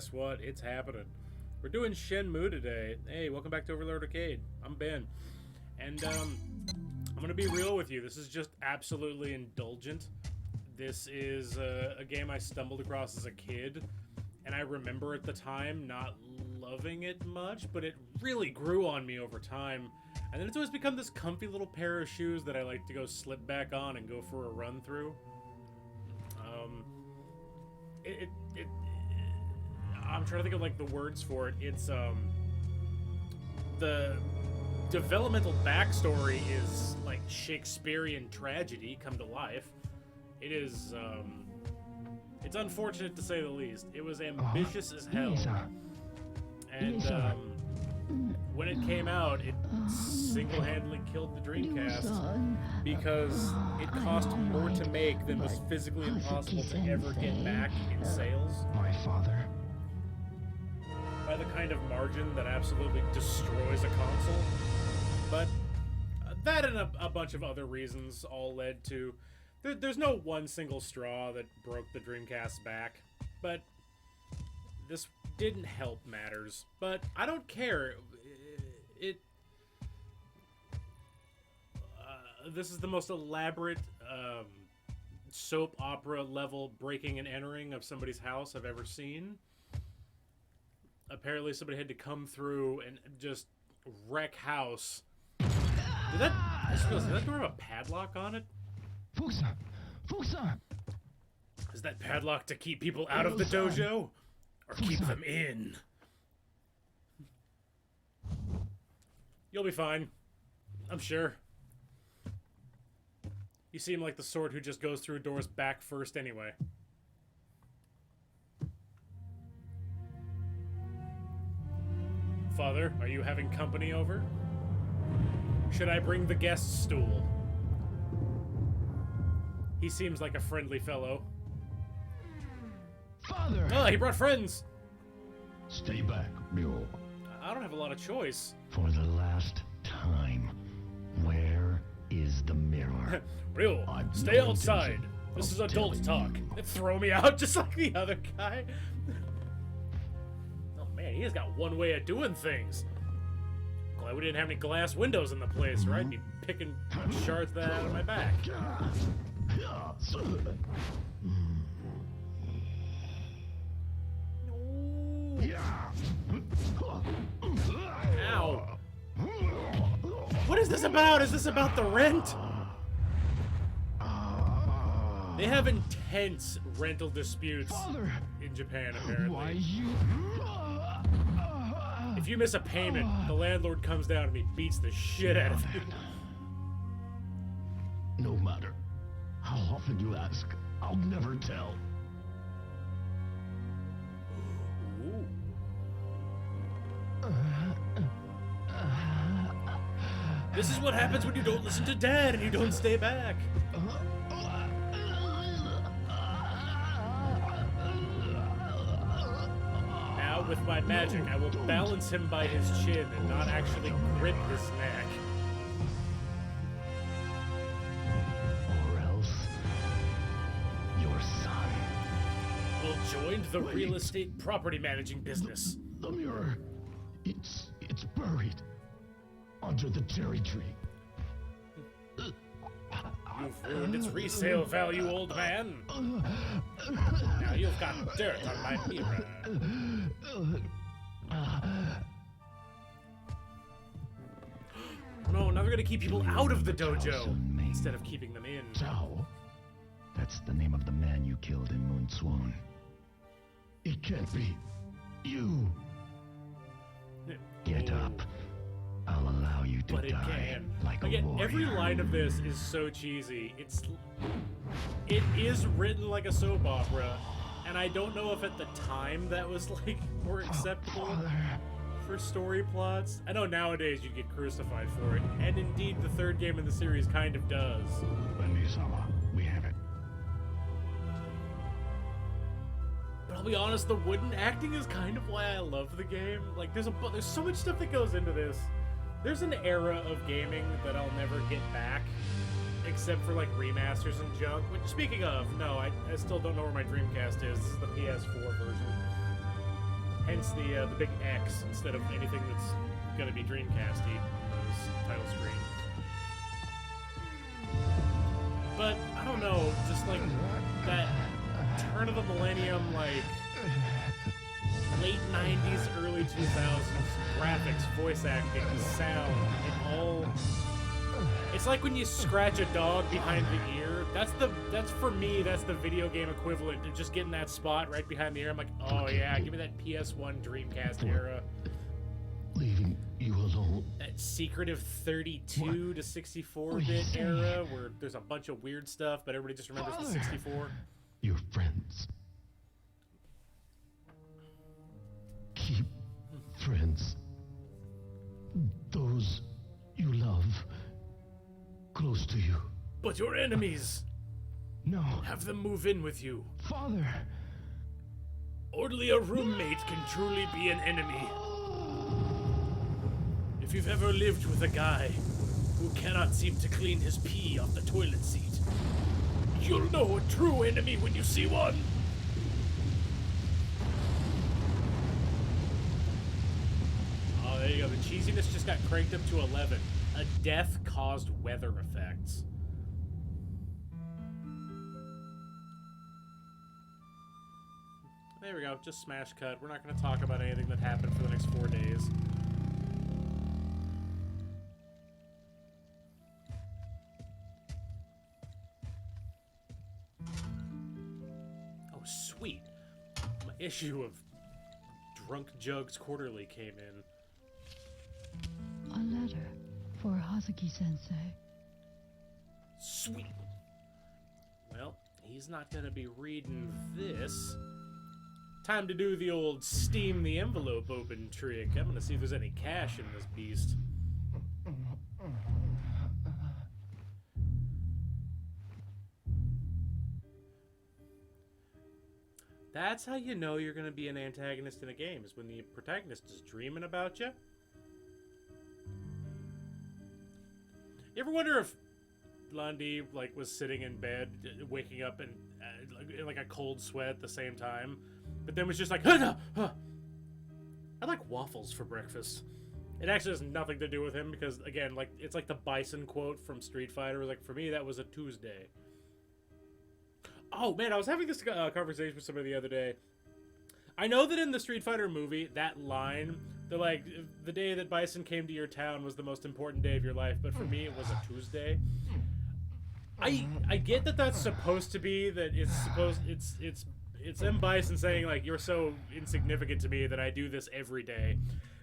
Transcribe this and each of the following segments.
guess what? It's happening. We're doing Shenmue today. Hey, welcome back to Overlord Arcade. I'm Ben. And, I'm gonna be real with you. This is just absolutely indulgent. This is a game I stumbled across as a kid, and I remember at the time not loving it much, but it really grew on me over time. And then it's always become this comfy little pair of shoes that I like to go slip back on and go for a run through. I'm trying to think of like the words for it. It's the developmental backstory is like Shakespearean tragedy come to life. It is it's unfortunate to say the least. It was ambitious as hell. And when it came out, it single-handedly killed the Dreamcast because it cost more to make than was physically impossible to ever get back in sales. My father. By the kind of margin that absolutely destroys a console. But that and a bunch of other reasons all led to... There's no one single straw that broke the Dreamcast's back, but this didn't help matters. But I don't care. This is the most elaborate soap opera level breaking and entering of somebody's house I've ever seen. Apparently somebody had to come through and just wreck house. I just realized, did that door have a padlock on it? Fusa! Fusa! Is that padlock to keep people out of the dojo? Or keep them in? You'll be fine. I'm sure. You seem like the sort who just goes through doors back first anyway. Father, are you having company over? Should I bring the guest stool? He seems like a friendly fellow. Father! Oh, he brought friends! Stay back, mule. I don't have a lot of choice. For the last time, where is the mirror? Ryo, I'm stay no outside. intention This is of adult talk. telling you. Throw me out just like the other guy. Oh man, he has got one way of doing things. Glad we didn't have any glass windows in the place, right? Be picking shards of that out of my back. Ow. What is this about? Is this about the rent? They have intense rental disputes in Japan, apparently. Why you? If you miss a payment, the landlord comes down and he beats the shit out of you. No matter how often you ask, I'll never tell. Ooh. This is what happens when you don't listen to Dad and you don't stay back. Now, with my magic, I will balance him by his chin and not actually grip his neck. Or else, your son. Will join the real estate property managing business. The mirror. It's buried under the cherry tree. You've ruined its resale value, old man. Now you've got dirt on my mirror. No, now they're gonna keep people out of the dojo instead of keeping them in. Zhao. That's the name of the man you killed in Moon Swan. It can't be. You. Get up. I'll allow you to But it die can. like a Again, warrior. every line of this is so cheesy. It is written like a soap opera, and I don't know if at the time that was like more acceptable for story plots. I know nowadays you'd get crucified for it, and indeed the third game in the series kind of does. Bendy-sama, we have it. But I'll be honest, the wooden acting is kind of why I love the game. Like, there's so much stuff that goes into this. There's an era of gaming that I'll never get back, except for, like, remasters and junk. Which, speaking of, no, I still don't know where my Dreamcast is. This is the PS4 version. Hence the big X instead of anything that's gonna be Dreamcasty on this title screen. But I don't know, just like that turn of the millennium, like late 90s, early 2000s graphics, voice acting, sound, it all. It's like when you scratch a dog behind the ear. That's for me. That's the video game equivalent to just getting that spot right behind the ear. I'm like, oh yeah, give me that PS1 Dreamcast era. Leaving you alone. That secretive 32 to 64-bit era where there's a bunch of weird stuff, but everybody just remembers the 64. Your friends. Keep friends. Those you love close to you. But your enemies, No. have them move in with you. Father. Only a roommate can truly be an enemy. If you've ever lived with a guy who cannot seem to clean his pee off the toilet seat, you'll know a true enemy when you see one. Oh, there you go. The cheesiness just got cranked up to 11. A death caused weather effects. There we go. Just smash cut. We're not going to talk about anything that happened for the next 4 days. Oh, sweet. My issue of Drunk Jugs Quarterly came in. A letter for Hazuki-sensei. Sweet. Well, he's not going to be reading this. Time to do the old steam the envelope open trick. I'm going to see if there's any cash in this beast. That's how you know you're going to be an antagonist in a game, is when the protagonist is dreaming about you. You ever wonder if Lundy was sitting in bed, waking up in like a cold sweat at the same time, but then was just like, I like waffles for breakfast. It actually has nothing to do with him because, again, it's like the Bison quote from Street Fighter. It was like, for me, that was a Tuesday. Oh man, I was having this conversation with somebody the other day. I know that in the Street Fighter movie, that line, they're like, the day that Bison came to your town was the most important day of your life, but for me, it was a Tuesday. I get that that's supposed to be that it's M. Bison saying like, you're so insignificant to me that I do this every day.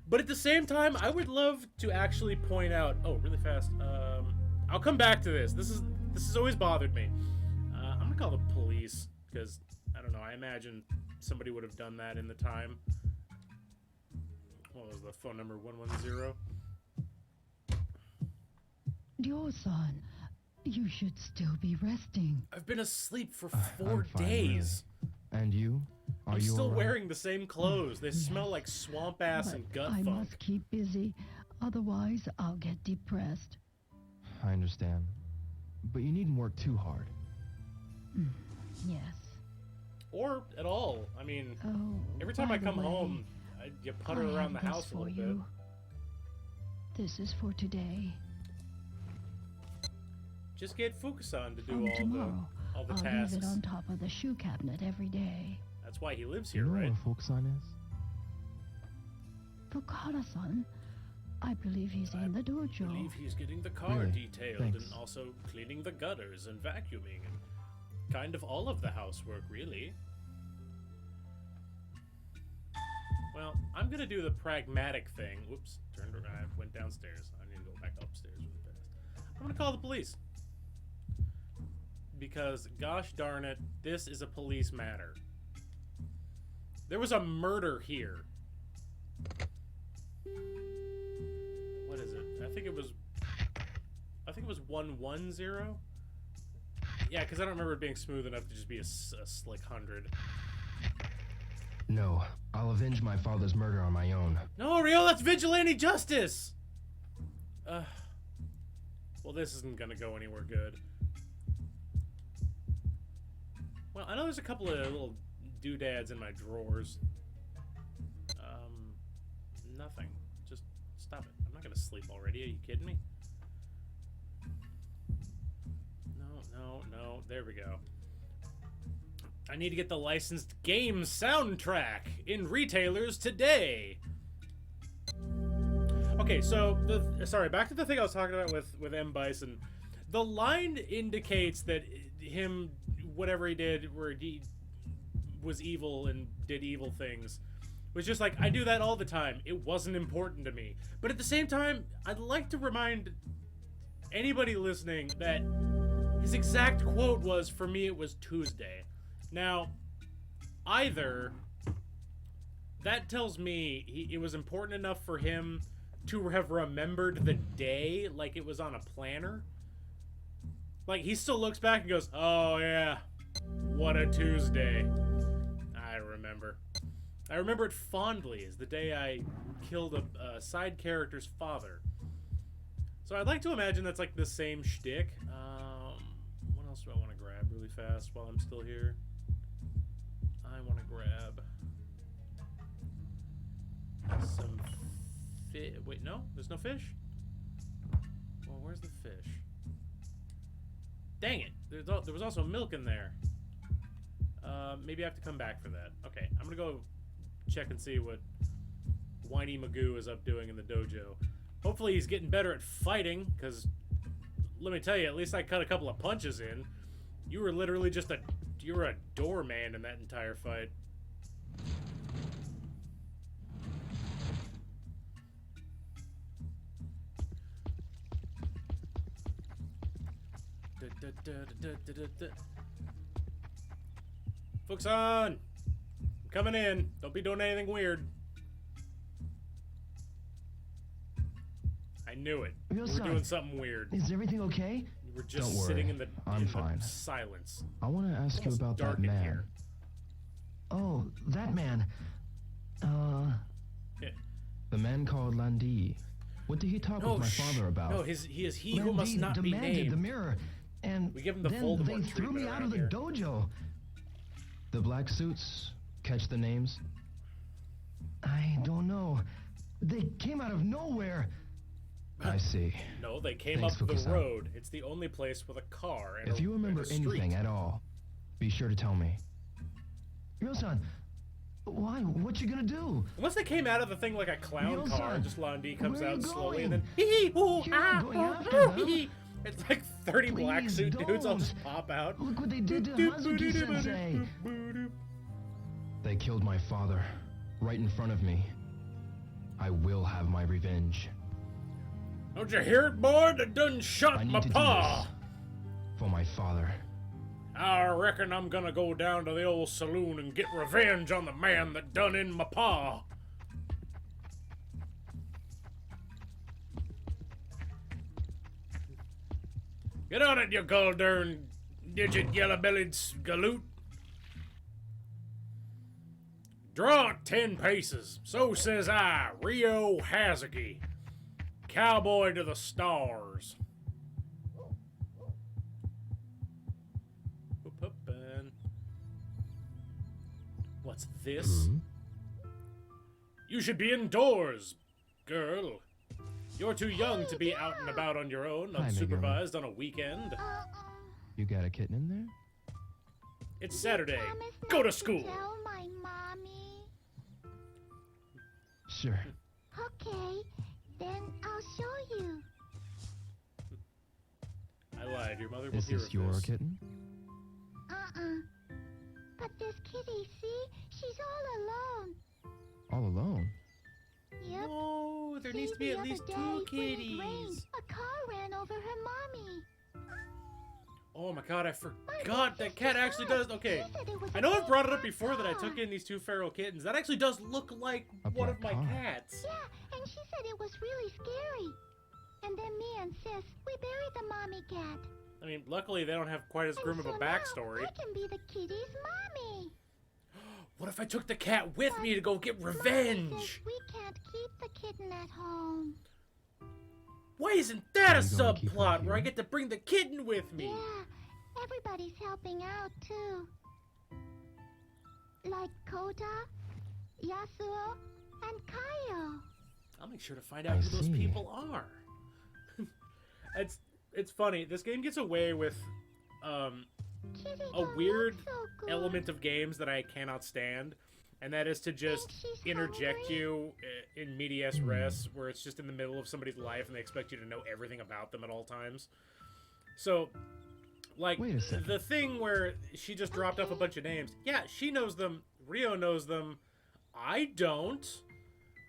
But at the same time, I would love to actually point out, oh, really fast. I'll come back to this. This has always bothered me. I'm gonna call the police because I don't know. I imagine somebody would have done that in the time. What was the phone number? 110. Ryo-san, you should still be resting. I've been asleep for 4 days. And you? Are I'm you still all right? wearing the same clothes. They smell like swamp ass But and gut I funk. must keep busy, otherwise I'll get depressed. I understand. But you needn't work too hard. Yes. Or at all. I mean, Oh, every time by I the come way, home, you putter I around the have this house a for little you. bit. This is for today. Just get Fukusan to do From tomorrow, all the I'll tasks. leave it on top of the shoe cabinet every day. That's why he lives Do here, you know right? where Fukusan is? Fukara-san, I believe he's in the I dojo. believe he's getting the car Really? detailed Thanks. and also cleaning the gutters and vacuuming and kind of all of the housework, really. Well, I'm gonna do the pragmatic thing. Whoops, turned around, I went downstairs. I need to go back upstairs really fast. I'm gonna call the police. Because, gosh darn it, this is a police matter. There was a murder here. What is it? I think it was 110. Yeah, because I don't remember it being smooth enough to just be a slick 100. No, I'll avenge my father's murder on my own. No, Rio, that's vigilante justice. Well, this isn't gonna go anywhere good. Well, I know there's a couple of little doodads in my drawers. Nothing. Just stop it. I'm not gonna sleep already. Are you kidding me? No. There we go. I need to get the licensed game soundtrack in retailers today. Okay, so sorry, back to the thing I was talking about with M. Bison. The line indicates that him, whatever he did, where he was evil and did evil things, was just like, I do that all the time. It wasn't important to me. But at the same time, I'd like to remind anybody listening that his exact quote was, for me, it was Tuesday. Now, either that tells me it was important enough for him to have remembered the day like it was on a planner. Like, he still looks back and goes, oh yeah, what a Tuesday. I remember. I remember it fondly as the day I killed a side character's father. So I'd like to imagine that's like the same shtick. What else do I want to grab really fast while I'm still here? I want to grab some fish. Wait, no? There's no fish? Well, where's the fish? Dang it! There was also milk in there. Maybe I have to come back for that. Okay, I'm gonna go check and see what Whiny Magoo is up doing in the dojo. Hopefully he's getting better at fighting, because let me tell you, at least I cut a couple of punches in. You were literally just you were a doorman in that entire fight. Folks on! I'm coming in. Don't be doing anything weird. I knew it. You were doing something weird. Is everything okay? You were just sitting in the silence. I want to ask you about that man. Here. Oh, that man. Yeah. The man called Landi. What did he talk with my father about? No, he is he who must not be named. The mirror, and we give him the then Voldemort they threw me out of the dojo. The black suits, catch the names? I don't know. They came out of nowhere. I see. No, they came up the road. It's the only place with a car and if you remember anything at all, be sure to tell me. Ryo-san, why? What you gonna do? Unless they came out of the thing like a clown car, and just Landi comes out slowly and then it's like 30 black suit dudes all just pop out. Look what they did to Hazuki-sensei. They killed my father right in front of me. I will have my revenge. Don't you hear it, boy? They done shot my pa. For my father. I reckon I'm gonna go down to the old saloon and get revenge on the man that done in my pa. Get on it, you goddamn digit yellow-bellied galoot. Draw it 10 paces. So says I, Ryo Hazuki, cowboy to the stars. What's this? You should be indoors, girl. You're too young to be out and about on your own, unsupervised on a weekend. You got a kitten in there? It's Saturday. Go to school. Tell my mommy. Sure. Okay, then I'll show you. I lied. Your mother will Is hear of this your this. kitten? But this kitty, see? She's all alone. All alone? Yep. Oh, there needs to be at least 2 When it kitties. rained, a car ran over her mommy. Oh my god, I forgot that cat actually does. Okay, I know I've brought it up before that I took in these 2 feral kittens. That actually does look like one of my cats. Yeah, and she said it was really scary. And then me and Sis, we buried the mommy cat. I mean, luckily they don't have quite as grim of a backstory. Now I can be the kitty's mommy. What if I took the cat with me to go get revenge? Mommy says we can't keep the kitten at home. Why isn't that a Are you gonna keep her subplot where I here? get to bring the kitten with me? Yeah, everybody's helping out too. Like Kota, Yasuo, and Kaio. I'll make sure to find out I who those see. people are. It's funny. This game gets away with a Kitty weird looks so good. element of games that I cannot stand, and that is to just she's interject hungry? you in medias res, where it's just in the middle of somebody's life and they expect you to know everything about them at all times. So, like, Wait a second. the thing where she just dropped off a bunch of names. Yeah, she knows them. Rio knows them. I don't.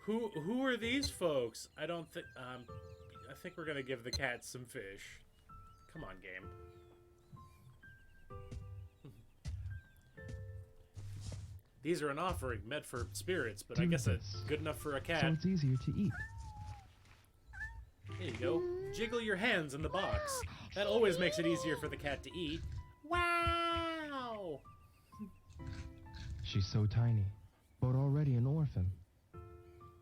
Who are these folks? I don't think. I think we're gonna give the cat some fish. Come on, game. These are an offering meant for spirits, but I guess it's good enough for a So cat. it's easier to eat. There you go. Jiggle your hands in the box. That always makes it easier for the cat to eat. Wow! She's so tiny, but already an orphan.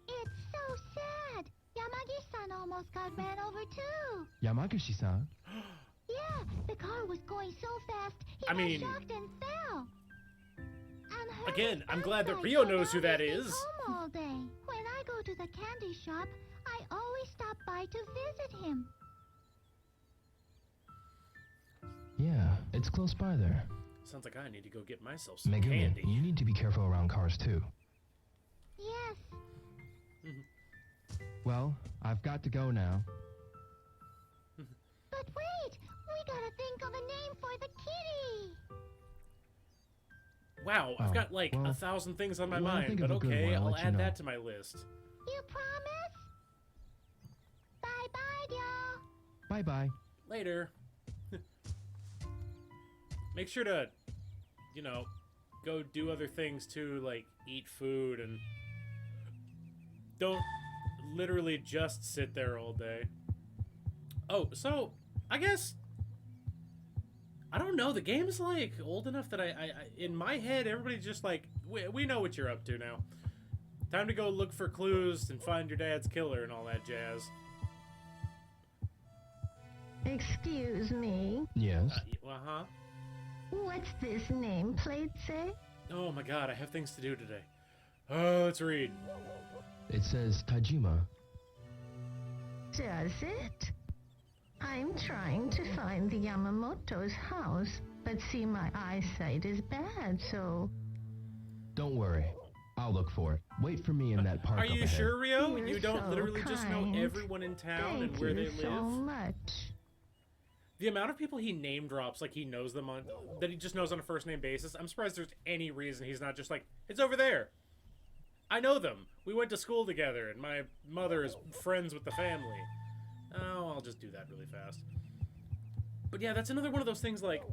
It's so sad. Yamagi-san almost got ran over too. Yamagashi-san? Yeah, the car was going so fast, he I mean- got shocked and fell. And her Again, I'm glad that outside Rio so knows who that Yamagi stays is. home all day. When I go to the candy shop, I always stop by to visit him. Yeah, it's close by there. Sounds like I need to go get myself some Megumi, candy. you need to be careful around cars too. Yes. Well, I've got to go now. But wait, we gotta think of a name for the kitty. Wow, I've Oh, got like well, 1,000 things on my when I mind, think but of a good okay, one, I'll I'll let you add know. that to my list. You promise? Bye-bye, y'all. Bye-bye. Later. Make sure to, you know, go do other things too, like eat food, and don't literally just sit there all day. Oh, so I guess I don't know. The game's like old enough that I in my head, everybody's just like, we know what you're up to now. Time to go look for clues and find your dad's killer and all that jazz. Excuse me. Yes? Uh-huh. What's this nameplate say? Oh my god, I have things to do today. Oh, let's read. It says Tajima. Does it? I'm trying to find the Yamamoto's house, but see, my eyesight is bad, so... Don't worry. I'll look for it. Wait for me in that park Are up you ahead. sure, Rio? You're You don't so literally just know kind. everyone in town and Thank where you they so live? much. The amount of people he name drops, like he knows them on, that he just knows on a first name basis, I'm surprised there's any reason he's not just like, it's over there. I know them. We went to school together, and my mother is friends with the family. Oh, I'll just do that really fast. But yeah, that's another one of those things, like,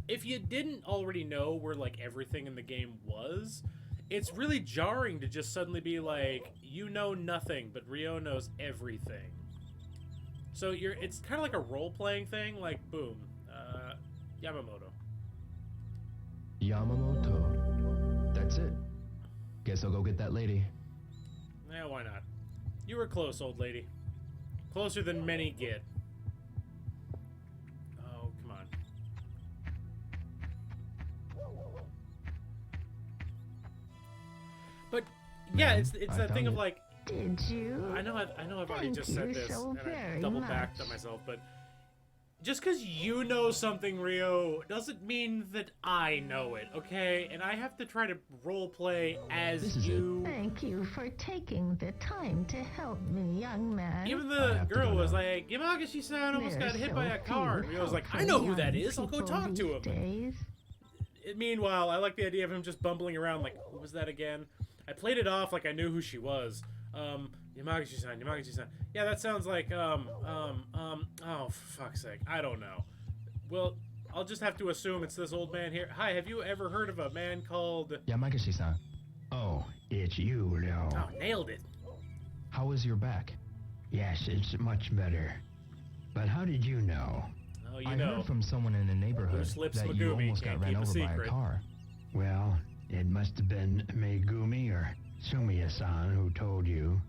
if you didn't already know where, like, everything in the game was, it's really jarring to just suddenly be like, you know nothing, but Rio knows everything. So it's kind of like a role-playing thing, like, boom, Yamamoto. Yamamoto. That's it. Guess I'll go get that lady. Yeah, why not? You were close, old lady. Closer than many get. Oh, come on. But yeah, it's I that thing found of it. like, Did you? I know I've already Thank just said you this, so and I very double backed much. on myself, but just because you know something, Rio, doesn't mean that I know it, okay? And I have to try to role play as This is you. Thank you for taking the time to help me, young man. Even I the have to girl go was now. like, Yamagashi-san almost got There's hit so by a car. And few Rio's like, I helpful know who that young is. I'll go people talk to these him. days. Meanwhile, I like the idea of him just bumbling around like, who was that again? I played it off like I knew who she was. Yamagashi-san. Yeah, that sounds like, oh, for fuck's sake. I don't know. Well, I'll just have to assume it's this old man here. Hi, have you ever heard of a man called... Yamagashi-san. Oh, it's you, Leo. Oh, nailed it. How is your back? Yes, it's much better. But how did you know? Oh, you I know. heard from someone in the neighborhood Who slips that you Megumi almost got can't ran keep a over by a secret. car. Well, it must have been Megumi or Sumiya-san who told you.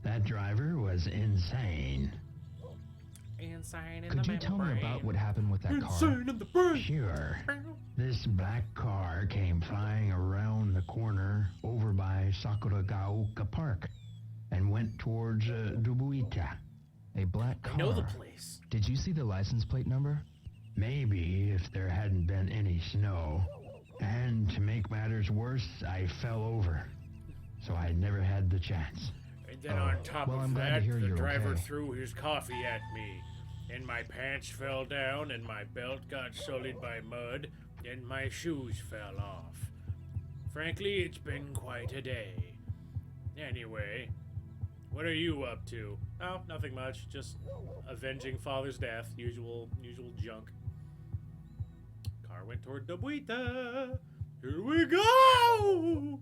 That driver was insane. Insane in Could the you tell me membrane. about what happened with that car? Insane in the brain. Sure. This black car came flying around the corner over by Sakuragaoka Park. and went towards Dubuita. A black car. I know the place. Did you see the license plate number? Maybe if there hadn't been any snow. And to make matters worse, I fell over. So I never had the chance. And then on top well, of I'm glad to that, hear the you're driver okay. threw his coffee at me. And my pants fell down, and my belt got sullied by mud, and my shoes fell off. Frankly, it's been quite a day. Anyway, what are you up to? Oh, nothing much. Just avenging father's death. Usual junk. Car went toward Dubuita. Here we go!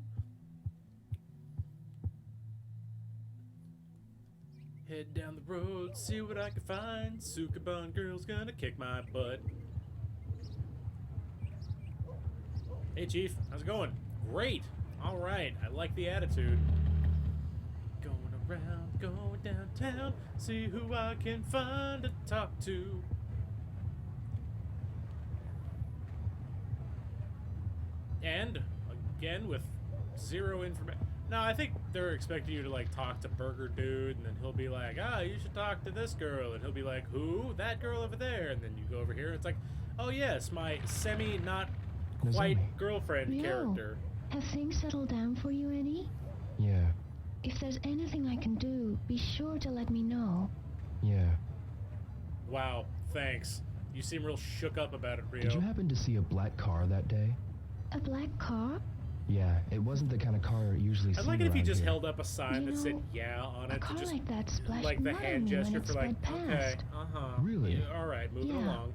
Head down the road, see what I can find. Sukabun girl's gonna kick my butt. Hey, Chief. How's it going? Great. All right. I like the attitude. Going around, going downtown, see who I can find to talk to. And, again, with zero information. No, I think they're expecting you to, like, talk to Burger Dude, and then he'll be like, you should talk to this girl. And he'll be like, who? That girl over there. And then you go over here, and it's like, oh, yes, my semi-not-quite Nozomi. girlfriend Rio, character. have things settled down for you any? Yeah. If there's anything I can do, be sure to let me know. Yeah. Wow, thanks. You seem real shook up about it, Rio. Did you happen to see a black car that day? A black car? Yeah, it wasn't the kind of car usually seen I'd like it if you around just here. held up a sign You that said know, "yeah" on A it, car to just like that splashed like the mud hand on me gesture when for it like, sped okay, past. Really? Yeah, all right, moving Yeah. along.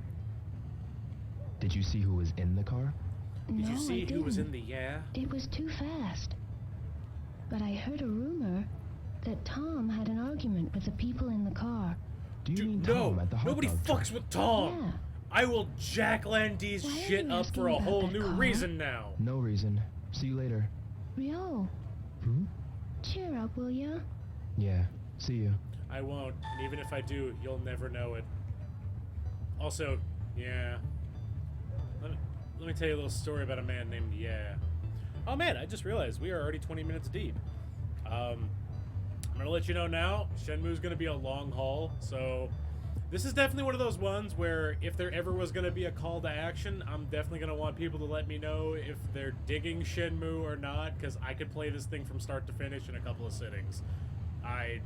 Did you see who was in the car? Did No, you see I who was in didn't. the yeah? It was too fast. But I heard a rumor that Tom had an argument with the people in the car. Do you mean Dude, Tom no, at the hot nobody dog fucks truck? with Tom. Yeah. I will Jack Landy's Why are shit you up asking for a about whole that new car? reason now. No reason. See you later. Rio, Hmm? cheer up, will ya? Yeah. See you. I won't, and even if I do, you'll never know it. Also, yeah. Let me tell you a little story about a man named Yeah. Oh man, I just realized we are already 20 minutes deep. I'm gonna let you know now, Shenmue's gonna be a long haul, so this is definitely one of those ones where if there ever was gonna be a call to action, I'm definitely gonna want people to let me know if they're digging Shenmue or not, because I could play this thing from start to finish in a couple of sittings. I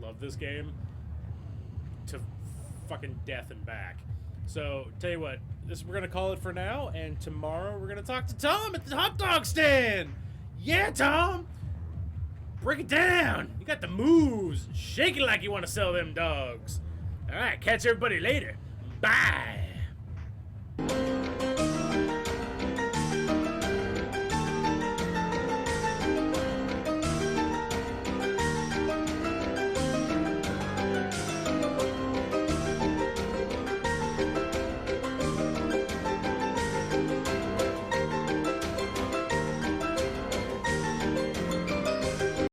love this game to fucking death and back. So, tell you what, we're gonna call it for now, and tomorrow we're gonna talk to Tom at the hot dog stand! Yeah, Tom! Break it down! You got the moves! Shake it like you want to sell them dogs! Alright, catch everybody later. Bye!